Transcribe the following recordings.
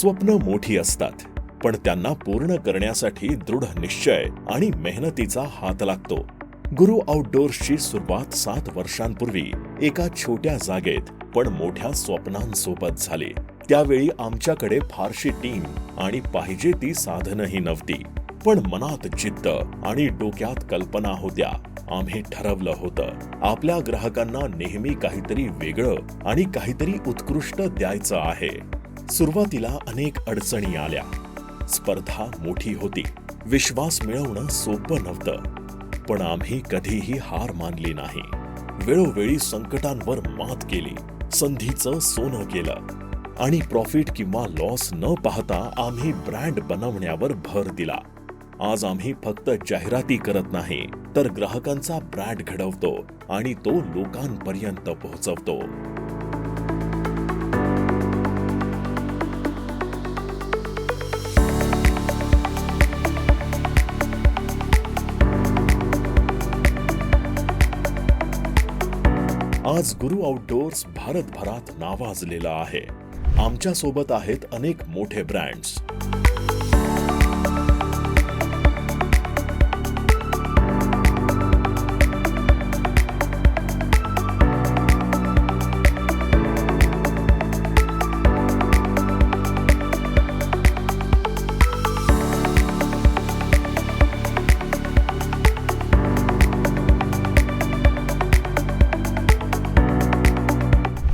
स्वप्न मोठी असतात, पण त्यांना पूर्ण करण्यासाठी दृढ निश्चय आणि मेहनतीचा हात लागतो. गुरु आउटडोर्सची सुरुवात 7 वर्षांपूर्वी एका छोट्या जागेत पण मोठ्या स्वप्नांसोबत झाली. त्यावेळी आमच्याकडे फारशी टीम आणि पाहिजे ती साधनही नव्हती, पण मनात जिद्द आणि डोक्यात कल्पना होत्या. आम्ही ठरवलं होतं, आपल्या ग्राहकांना नेहमी काहीतरी वेगळं आणि काहीतरी उत्कृष्ट द्यायचं आहे. सुरुवातीला अनेक अडचणी आल्या. स्पर्धा मोठी होती, विश्वास मिळवणं सोपं नव्हतं, पण आम्ही कधीही हार मानली नाही. वेळोवेळी संकटांवर मात केली, संधीचं सोनं केलं आणि प्रॉफिट किंवा लॉस न पाहता आम्ही ब्रँड बनवण्यावर भर दिला. आज आम्ही फक्त जाहिराती करत नाही, तर ग्राहकांचा ब्रँड घडवतो आणि तो लोकांपर्यंत पोहोचवतो. आज गुरु आउटडोर्स भारतभरात नावाजलेला आहे. आमच्या सोबत आहेत अनेक मोठे ब्रँड्स.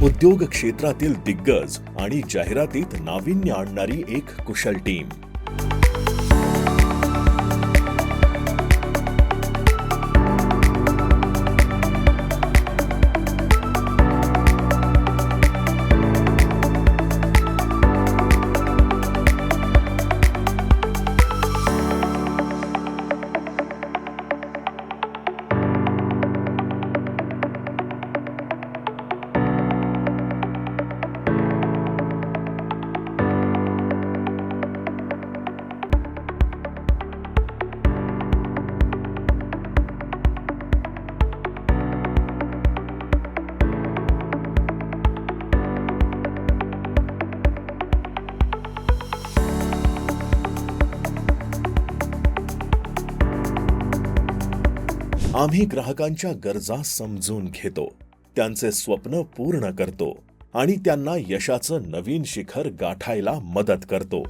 उद्योग क्षेत्रातील दिग्गज आणि जाहिरातीत नाविन्य आणणारी एक कुशल टीम. आम्ही ग्राहकांच्या गरजा समजून घेतो, त्यांचे स्वप्न पूर्ण करतो आणि त्यांना यशाचं नवीन शिखर गाठायला मदत करतो.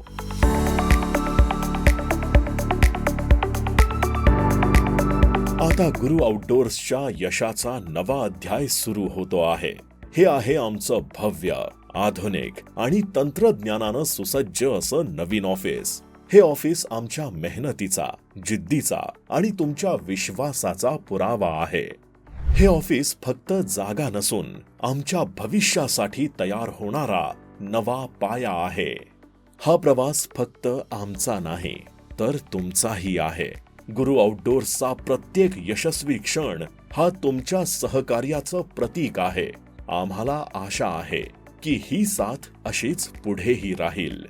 आता गुरु आउटडोर्सच्या यशाचा नवा अध्याय सुरू होतो आहे. हे आहे आमचं भव्य, आधुनिक आणि तंत्रज्ञानानं सुसज्ज असं नवीन ऑफिस. हे ऑफिस आमच्या मेहनतीचा, जिद्दीचा आणि तुमच्या विश्वासाचा पुरावा आहे. हे ऑफिस फक्त जागा नसून आमच्या भविष्यासाठी तयार होणारा नवा पाया आहे. हा प्रवास फक्त आमचा नाही, तर तुमचाही आहे. गुरु आउटडोर्सचा प्रत्येक यशस्वी क्षण हा तुमच्या सहकार्याचं प्रतीक आहे. आम्हाला आशा आहे की ही साथ अशीच पुढेही राहील.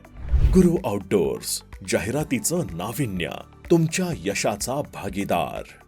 गुरु आउटडोर्स, जाहिरातीचं नाविन्य, तुमच्या यशाचा भागीदार.